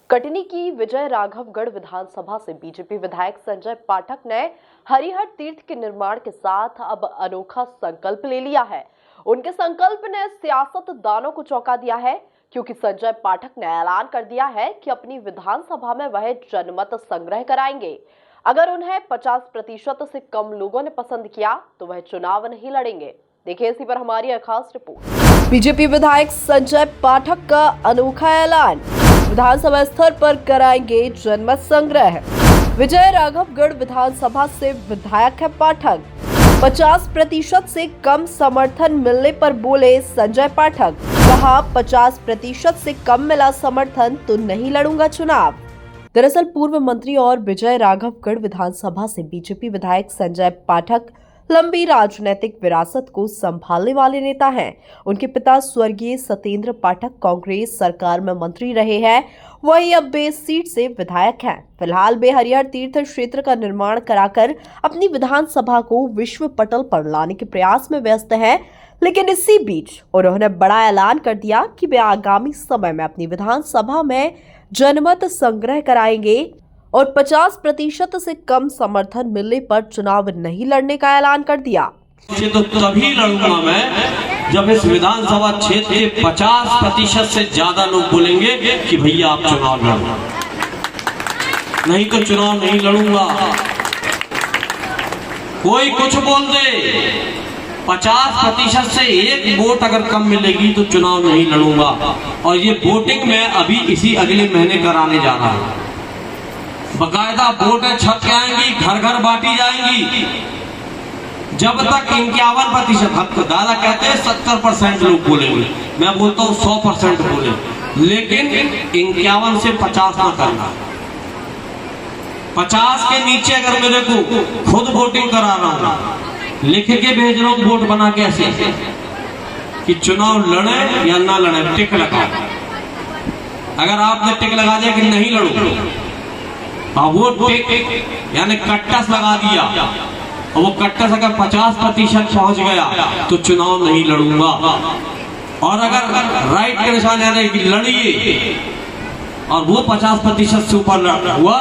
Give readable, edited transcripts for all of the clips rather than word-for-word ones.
कटनी की विजय राघवगढ़ विधानसभा से बीजेपी विधायक संजय पाठक ने हरिहर तीर्थ के निर्माण के साथ अब अनोखा संकल्प ले लिया है। उनके संकल्प ने सियासतदानों को चौंका दिया है, क्योंकि संजय पाठक ने ऐलान कर दिया है कि अपनी विधानसभा में वह जनमत संग्रह कराएंगे। अगर उन्हें 50% से कम लोगों ने पसंद किया तो वह चुनाव नहीं लड़ेंगे। देखिए इसी पर हमारी खास रिपोर्ट। बीजेपी विधायक संजय पाठक का अनोखा ऐलान, विधानसभा स्तर पर कराएंगे जनमत संग्रह। विजय राघवगढ़ विधानसभा से विधायक है पाठक। 50% से कम समर्थन मिलने पर बोले संजय पाठक, कहा 50% से कम मिला समर्थन तो नहीं लड़ूंगा चुनाव। दरअसल पूर्व मंत्री और विजय राघवगढ़ विधानसभा से बीजेपी विधायक संजय पाठक लंबी राजनीतिक विरासत को संभालने वाले नेता हैं। उनके पिता स्वर्गीय सत्येंद्र पाठक कांग्रेस सरकार में मंत्री रहे हैं, वही अब बेस सीट से विधायक हैं। फिलहाल वे हरिहर तीर्थ क्षेत्र का निर्माण कराकर अपनी विधानसभा को विश्व पटल पर लाने के प्रयास में व्यस्त हैं। लेकिन इसी बीच उन्होंने बड़ा ऐलान कर दिया कि वे आगामी समय में अपनी विधानसभा में जनमत संग्रह कराएंगे और 50% से कम समर्थन मिलने पर चुनाव नहीं लड़ने का ऐलान कर दिया। तो तभी लड़ूंगा मैं जब इस विधानसभा क्षेत्र के 50% से ज्यादा लोग बोलेंगे कि भैया आप चुनाव लड़ो, नहीं तो चुनाव नहीं लड़ूंगा। कोई कुछ बोल दे, 50% से एक वोट अगर कम मिलेगी तो चुनाव नहीं लड़ूंगा। और ये वोटिंग मैं अभी इसी अगले महीने कराने जा रहा हूं। बकायदा वोटें छप के आएंगी, घर घर बांटी जाएंगी। जब तक 51%, हम तो दादा कहते हैं 70% लोग बोलेंगे, मैं बोलता हूँ 100% बोले, लेकिन 51 से 50 ना करना। 50 के नीचे अगर मेरे को खुद वोटिंग करा रहा हूं, लिख के भेज रहा हूं वोट बना के ऐसे कि चुनाव लड़े या ना लड़े, टिक लगा। अगर आपने टिक लगा दिया कि नहीं लड़ो, वो टिक यानी कट्टस लगा दिया और वो कट्टस अगर 50% पहुंच गया तो चुनाव नहीं लड़ूंगा। और अगर राइट के निशान यानी कि लड़िए और वो 50% से ऊपर हुआ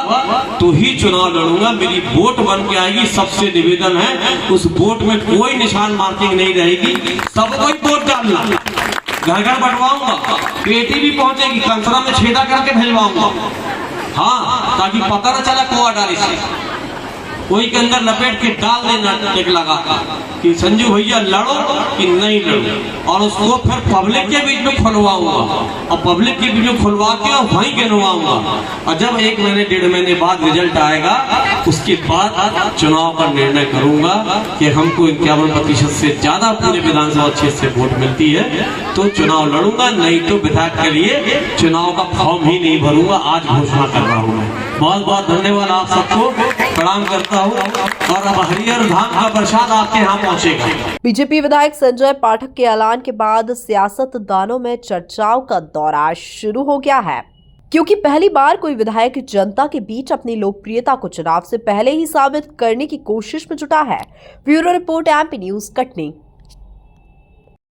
तो ही चुनाव लड़ूंगा। मेरी वोट बन के आएगी। सबसे निवेदन है, उस वोट में कोई निशान मार्किंग नहीं रहेगी, सबको ही वोट डालना। घर घर बंटवाऊंगा, पेटी भी पहुंचेगी, कंसरा में छेदा करके भेजवाऊंगा। हाँ, ताकि पता न चला कुआ डाली से कोई के अंदर लपेट के डाल देना टिक लगा कि संजू भैया लड़ो कि नहीं लड़ो। और उसको फिर पब्लिक के बीच में खुलवाऊंगा और पब्लिक के बीच में खुलवा के और वहीं गिनवाऊंगा। और जब 1 महीने 1.5 महीने बाद रिजल्ट आएगा, उसके बाद चुनाव का निर्णय करूंगा कि हमको 51% से ज्यादा पूरे विधानसभा क्षेत्र से वोट मिलती है तो चुनाव लड़ूंगा, नहीं तो विधायक के लिए चुनाव का फॉर्म ही नहीं भरूंगा। आज घोषणा कर रहा हूँ मैं। बहुत बहुत धन्यवाद, आप सबको प्रणाम करता हूँ। और अब हरिहर धाम का प्रसाद आपके यहाँ पहुँचेगा। बीजेपी विधायक संजय पाठक के ऐलान के बाद सियासतदानों में चर्चाओं का दौर शुरू हो गया है, क्योंकि पहली बार कोई विधायक जनता के बीच अपनी लोकप्रियता को चुनाव से पहले ही साबित करने की कोशिश में जुटा है। Bureau report, MP news, Katni.